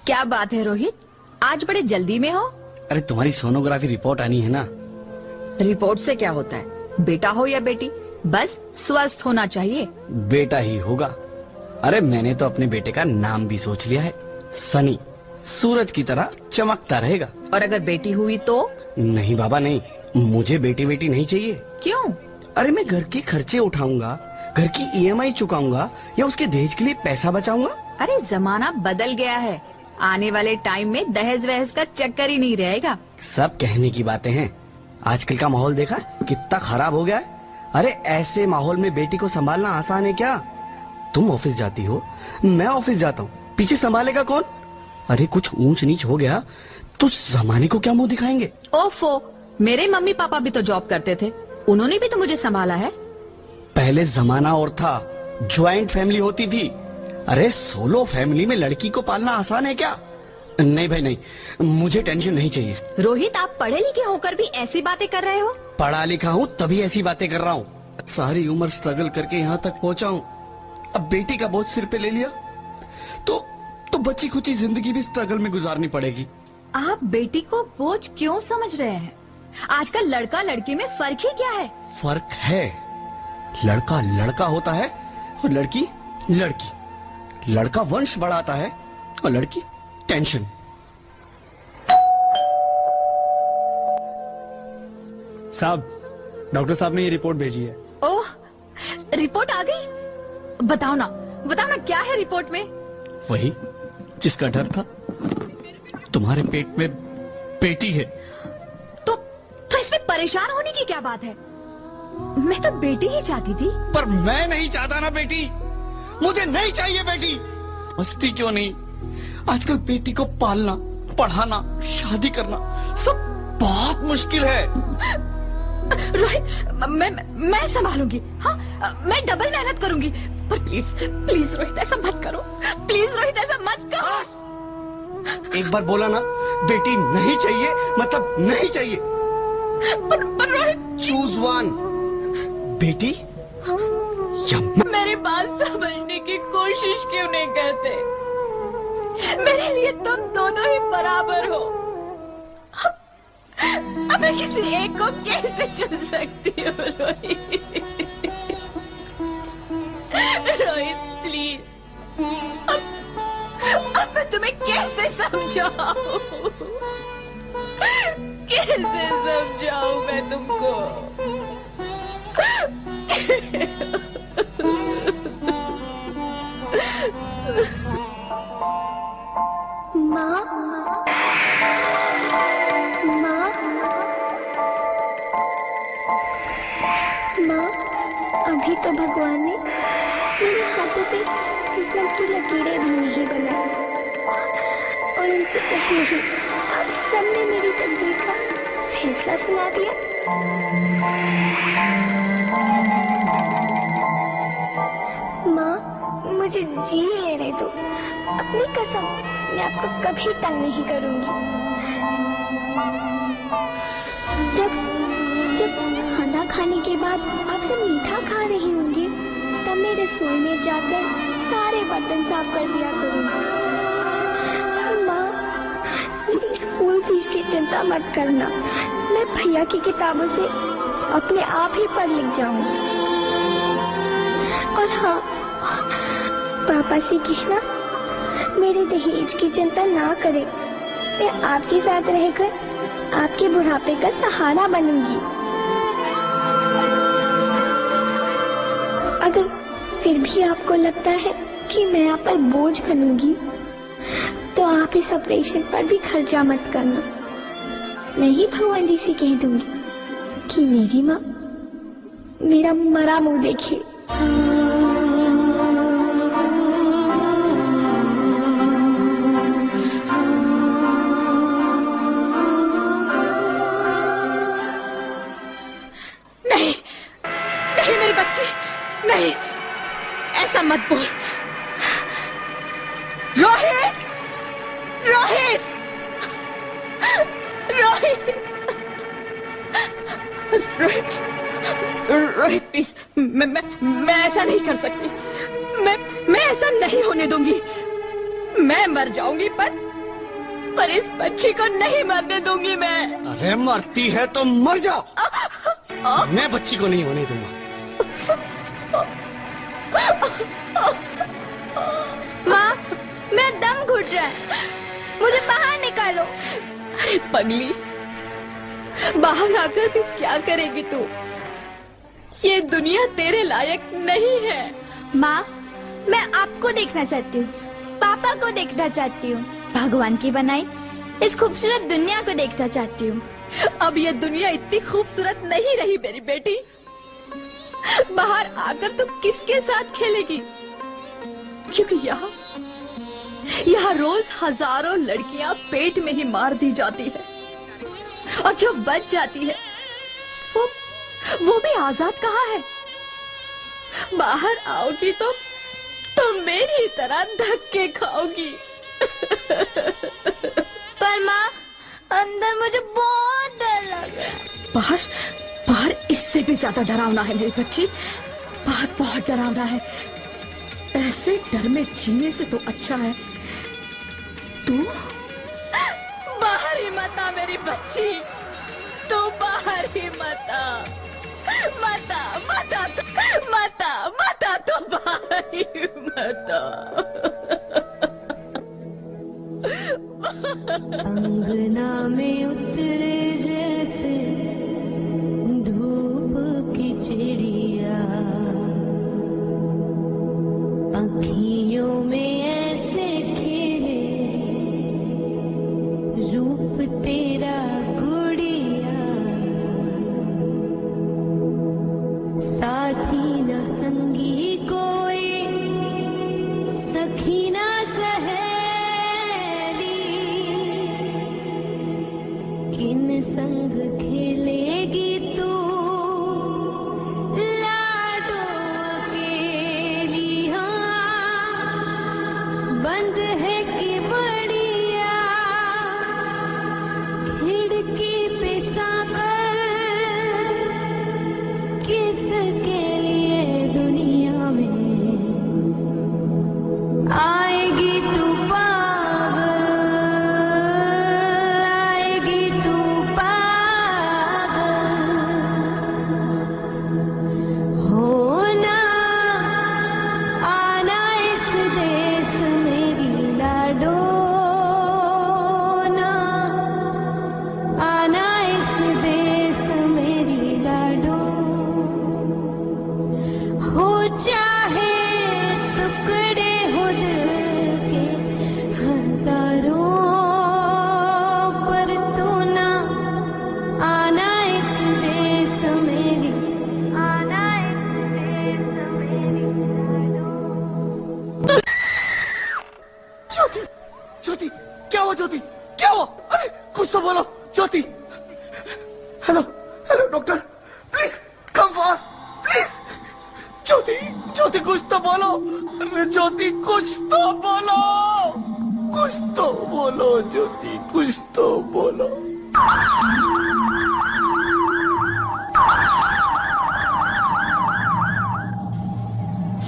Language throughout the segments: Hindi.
क्या बात है रोहित, आज बड़े जल्दी में हो? अरे तुम्हारी सोनोग्राफी रिपोर्ट आनी है ना। रिपोर्ट से क्या होता है, बेटा हो या बेटी, बस स्वस्थ होना चाहिए। बेटा ही होगा। अरे मैंने तो अपने बेटे का नाम भी सोच लिया है, सनी। सूरज की तरह चमकता रहेगा। और अगर बेटी हुई तो? नहीं बाबा नहीं, मुझे बेटी बेटी नहीं चाहिए। क्यों? अरे मैं घर के खर्चे उठाऊंगा, घर की ईएमआई चुकाऊंगा या उसके दहेज के लिए पैसा बचाऊंगा। अरे जमाना बदल गया है, आने वाले टाइम में दहेज वहेज का चक्कर ही नहीं रहेगा। सब कहने की बातें हैं, आजकल का माहौल देखा कितना खराब हो गया है। अरे ऐसे माहौल में बेटी को संभालना आसान है क्या? तुम ऑफिस जाती हो, मैं ऑफिस जाता हूँ, पीछे संभालेगा कौन? अरे कुछ ऊंच नीच हो गया तो जमाने को क्या मुंह दिखाएंगे? ओफो, मेरे मम्मी पापा भी तो जॉब करते थे, उन्होंने भी तो मुझे संभाला है। पहले जमाना और था, ज्वाइंट फैमिली होती थी। अरे सोलो फैमिली में लड़की को पालना आसान है क्या? नहीं भाई नहीं, मुझे टेंशन नहीं चाहिए। रोहित, आप पढ़े लिखे होकर भी ऐसी बातें कर रहे हो? पढ़ा लिखा हूँ तभी ऐसी बातें कर रहा हूँ। सारी उम्र स्ट्रगल करके यहाँ तक पहुँचा हूँ, अब बेटी का बोझ सिर पे ले लिया तो बची खुची जिंदगी भी स्ट्रगल में गुजारनी पड़ेगी। आप बेटी को बोझ क्यों समझ रहे हैं? आजकल लड़का लड़की में फर्क ही क्या है? फर्क है, लड़का लड़का होता है और लड़की लड़की। लड़का वंश बढ़ाता है और लड़की टेंशन। साहब, डॉक्टर साहब ने ये रिपोर्ट भेजी है। ओह, रिपोर्ट आ गई? बताओ ना क्या है रिपोर्ट में? वही जिसका डर था, तुम्हारे पेट में बेटी है। तो इसमें परेशान होने की क्या बात है? मैं तो बेटी ही चाहती थी। पर मैं नहीं चाहता ना बेटी, मुझे नहीं चाहिए बेटी। मस्ती क्यों नहीं, आजकल बेटी को पालना, पढ़ाना, शादी करना सब बहुत मुश्किल है। रोहित, मैं संभालूंगी। हाँ, मैं डबल मेहनत करूंगी, पर प्लीज रोहित ऐसा मत करो। प्लीज रोहित ऐसा मत करो। एक बार बोला ना, बेटी नहीं चाहिए मतलब नहीं चाहिए। पर रोहित, चूज वन, बेटी या मेरी बात समझने की कोशिश क्यों नहीं करते? मेरे लिए तुम दोनों ही बराबर हो। अब मैं किसी एक को कैसे चुन सकती हूँ रोहित? रोहित प्लीज, अब मैं तुम्हें कैसे समझाऊं? कैसे समझाऊं मैं तुमको? माँ, अभी तो भगवान ने मेरे हाथों पे किस्मत की लकीरें भी नहीं बनाई, और उनसे पहले ही आप सबने मेरी तकदीर का फैसला सुना दिया। माँ, मुझे जी लेने दो, अपनी कसम, मैं आपको कभी तंग नहीं करूंगी। जब खाना खाने के बाद आप सब मीठा खा रहे होंगे, तब मैं रसोई में जाकर सारे बर्तन साफ कर दिया करूंगी। माँ, मेरी स्कूल फीस की चिंता मत करना, मैं भैया की किताबों से अपने आप ही पढ़ लिख जाऊंगी। और हाँ, पापा से कहना मेरे दहेज की चिंता ना करे, मैं आपके साथ रहकर आपके बुढ़ापे का सहारा बनूंगी। अगर फिर भी आपको लगता है कि मैं आप पर बोझ बनूंगी, तो आप इस ऑपरेशन पर भी खर्चा मत करना। मैं ही भगवान जी से कह दूंगी कि मेरी माँ मेरा मरा मुंह देखे। नहीं मेरी बच्ची, नहीं, ऐसा मत बोल। रोहित, रोहित, रोहित, रोहित, रोहित प्लीज, मैं ऐसा नहीं कर सकती। मैं ऐसा नहीं होने दूंगी। मैं मर जाऊंगी, पर पर इस बच्ची को नहीं मरने दूंगी मैं। अरे मरती है तो मर जाओ, मैं बच्ची को नहीं होने दूंगा। माँ, मेरा दम घुट रहा है, मुझे बाहर निकालो। अरे पगली, बाहर आकर भी क्या करेगी तू? ये दुनिया तेरे लायक नहीं है। माँ, मैं आपको देखना चाहती हूँ, पापा को देखना चाहती हूँ, भगवान की बनाई इस खूबसूरत दुनिया को देखना चाहती हूँ। अब ये दुनिया इतनी खूबसूरत नहीं रही मेरी बेटी। बाहर आकर तू किसके साथ खेलेगी? क्योंकि यहाँ रोज हजारों लड़कियां पेट में ही मार दी जाती है, और जो बच जाती है वो भी आजाद कहाँ है? बाहर आओगी तो मेरी तरह धक्के खाओगी। पर माँ, अंदर मुझे बहुत डर लग रहा है। बाहर इससे भी ज्यादा डरावना है मेरी बच्ची। बाहर बहुत डरावना है। ऐसे डर में जीने से तो अच्छा है तू बाहर ही मत आ मेरी बच्ची। तू बाहर ही मत आ, मत आ, मत आ, मत आ, मत आ, तू बाहर ही मत आ। अंगना में उतरे जैसे धूप की चिड़िया, अखियों में ऐसे खेले रूप तेरा गुड़िया, साथी न संगी कोई, सखी न किन संग खेलेगी तू लाडो अकेली। हाँ, बंद है कि बढ़िया खिड़की पे साकर, किसके लिए दुनिया में आएगी तू ज्योति, क्या हुआ ज्योति, क्या हुआ? अरे कुछ तो बोलो Jyoti. Hello hello doctor, please come fast please. Jyoti Jyoti कुछ तो बोलो। अरे ज्योति कुछ तो बोलो, कुछ तो बोलो ज्योति, कुछ तो बोलो।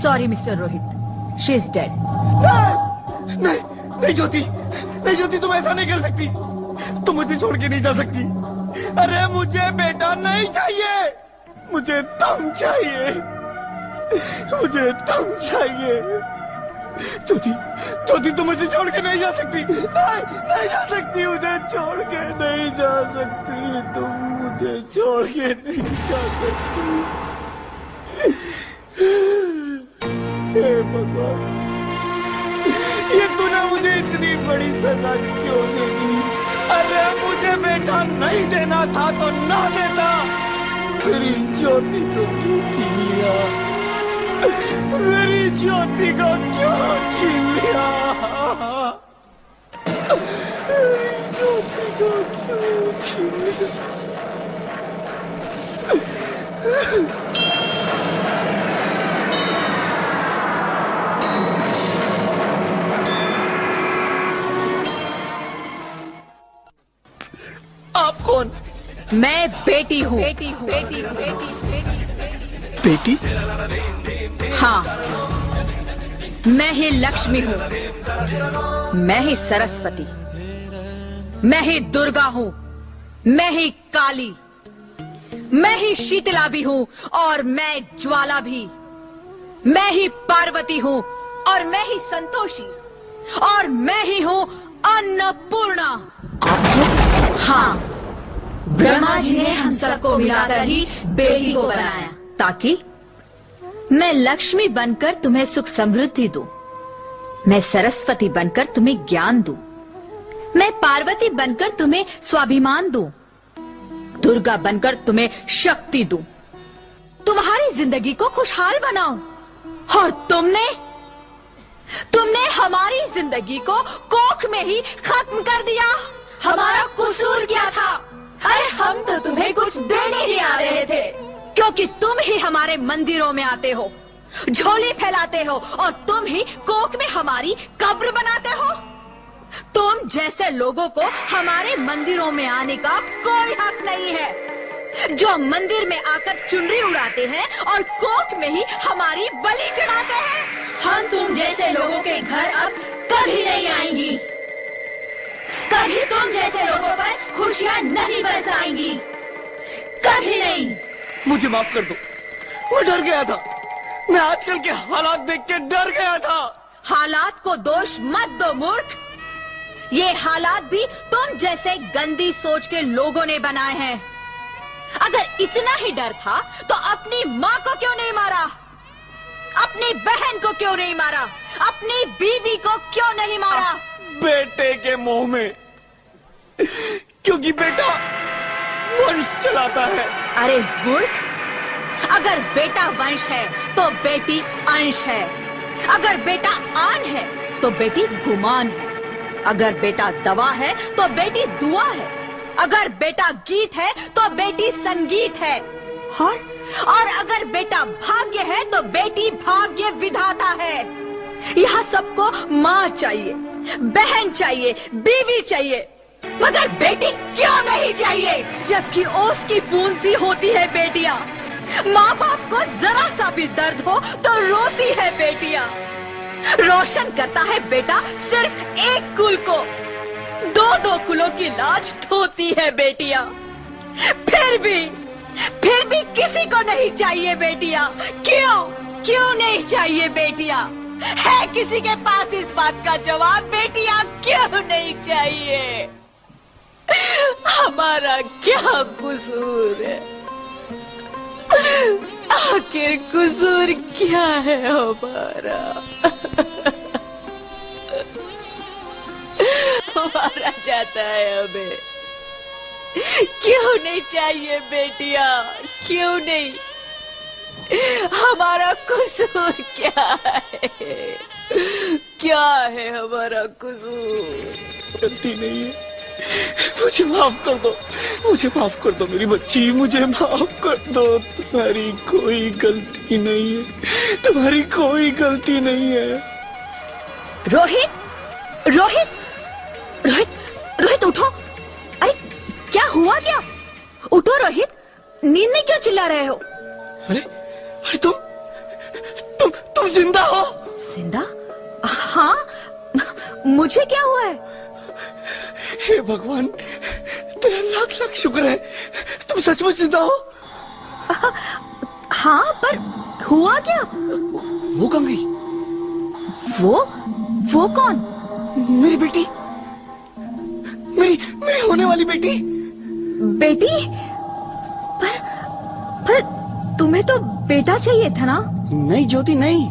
Sorry mister Rohit, she is dead. नहीं नहीं ज्योति, नहीं ज्योति, तुम ऐसा नहीं कर सकती, तुम मुझे छोड़ के नहीं जा सकती। अरे मुझे बेटा नहीं चाहिए, मुझे तुम चाहिए, मुझे तुम चाहिए। ज्योति ज्योति, तुम मुझे छोड़ के नहीं जा सकती, नहीं जा सकती, मुझे छोड़ के नहीं जा सकती, तुम मुझे छोड़ के नहीं जा सकती। हे भगवान, ये तूने मुझे इतनी बड़ी सजा क्यों दे दी? अरे मुझे बेटा नहीं देना था तो ना देता, मेरी ज्योति को क्यों छीन लिया? मेरी ज्योति को क्यों छीन लिया? मेरी ज्योति को क्यों छीन लिया? आप कौन? मैं बेटी हूँ। बेटी? हाँ, मैं ही लक्ष्मी हूँ, मैं ही सरस्वती। मैं ही दुर्गा हूँ, मैं ही काली, मैं ही शीतला भी हूँ और मैं ज्वाला भी, मैं ही पार्वती हूँ और मैं ही संतोषी, और मैं ही हूँ अन्नपूर्णा। हाँ, ब्रह्मा जी ने हम सबको मिलाकर ही बेटी को बनाया ताकि मैं लक्ष्मी बनकर तुम्हें सुख समृद्धि दूं, मैं सरस्वती बनकर तुम्हें ज्ञान दूं, मैं पार्वती बनकर तुम्हें स्वाभिमान दूं, दुर्गा बनकर तुम्हें शक्ति दूं, तुम्हारी जिंदगी को खुशहाल बनाऊं। और तुमने हमारी जिंदगी को कोख में ही खत्म कर दिया। हमारा कसूर क्या था? अरे हम तो तुम्हें कुछ देने ही आ रहे थे, क्योंकि तुम ही हमारे मंदिरों में आते हो, झोली फैलाते हो, और तुम ही कोख में हमारी कब्र बनाते हो। तुम जैसे लोगों को हमारे मंदिरों में आने का कोई हक नहीं है, जो मंदिर में आकर चुनरी उड़ाते हैं और कोख में ही हमारी बलि चढ़ाते हैं। हम तुम जैसे लोगों के घर अब कभी नहीं आएंगी, कभी तुम जैसे लोगों पर खुशियां नहीं बरसाएंगी, कभी नहीं। मुझे माफ कर दो, मैं डर गया था। मैं आजकल के हालात देख के डर गया था। हालात को दोष मत दो मूर्ख, ये हालात भी तुम जैसे गंदी सोच के लोगों ने बनाए हैं। अगर इतना ही डर था तो अपनी माँ को क्यों नहीं मारा, अपनी बहन को क्यों नहीं मारा, अपनी बीवी को क्यों नहीं मारा? बेटे के मोह में, क्योंकि बेटा वंश चलाता है। अरे मूर्ख, अगर बेटा वंश है तो बेटी अंश है, अगर बेटा आन है तो बेटी गुमान है, अगर बेटा दवा है तो बेटी दुआ है, अगर बेटा गीत है तो बेटी संगीत है, और अगर बेटा भाग्य है तो बेटी भाग्य विधाता है। यहाँ सबको माँ चाहिए, बहन चाहिए, बीवी चाहिए, मगर बेटी क्यों नहीं चाहिए? जबकि ओस की बूंद सी होती है बेटियाँ। माँ बाप को जरा सा भी दर्द हो तो रोती है बेटियाँ। रोशन करता है बेटा सिर्फ एक कुल को, दो कुलों की लाज ढोती है बेटियाँ। फिर भी किसी को नहीं चाहिए बेटियाँ। क्यों नहीं चाहिए बेटियाँ? है किसी के पास इस बात का जवाब? बेटियाँ क्यों नहीं चाहिए? हमारा क्या कसूर है? आखिर कसूर क्या है हमारा? मारा जाता है हमें। क्यों नहीं चाहिए बेटियाँ? क्यों नहीं? हमारा कसूर क्या है? क्या है हमारा कसूर? गलती नहीं है, मुझे माफ कर दो, मुझे माफ कर दो मेरी बच्ची, मुझे माफ कर दो। तुम्हारी कोई गलती नहीं है, तुम्हारी कोई गलती नहीं है। रोहित उठो। अरे क्या हुआ क्या? उठो रोहित, नींद में क्यों चिल्ला रहे हो? अरे तुम जिंदा हो? जिंदा? हाँ, मुझे क्या हुआ है? हे भगवान, तेरा लाख लाख शुक्र है, तुम सचमुच जिंदा हो। हाँ, पर हुआ क्या? वो कहाँ गई? वो कौन? मेरी बेटी, मेरी होने वाली बेटी। बेटी? पर तुम्हें तो बेटा चाहिए था ना? नहीं ज्योति नहीं,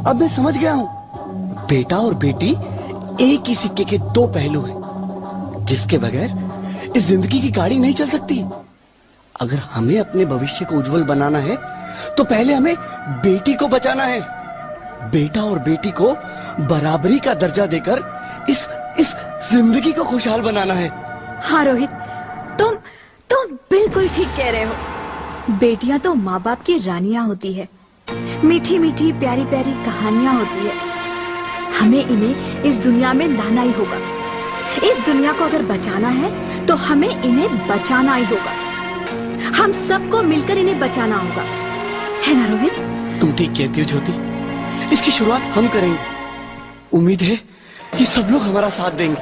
अब मैं समझ गया हूँ। बेटा और बेटी एक ही सिक्के के दो पहलू हैं, जिसके बगैर इस जिंदगी की गाड़ी नहीं चल सकती। अगर हमें अपने भविष्य को उज्जवल बनाना है तो पहले हमें बेटी को बचाना है। बेटा और बेटी को बराबरी का दर्जा देकर इस जिंदगी को खुशहाल बनाना है। हाँ रोहित, तुम बिल्कुल ठीक कह रहे हो। बेटियां तो माँ बाप की रानियां होती है, मीठी मीठी प्यारी प्यारी कहानियां होती है। हमें इन्हें इस दुनिया में लाना ही होगा। इस दुनिया को अगर बचाना है तो हमें इन्हें बचाना ही होगा। हम सबको मिलकर इन्हें बचाना होगा, है ना रोहित? तुम ठीक कहती हो ज्योति, इसकी शुरुआत हम करेंगे। उम्मीद है ये सब लोग हमारा साथ देंगे।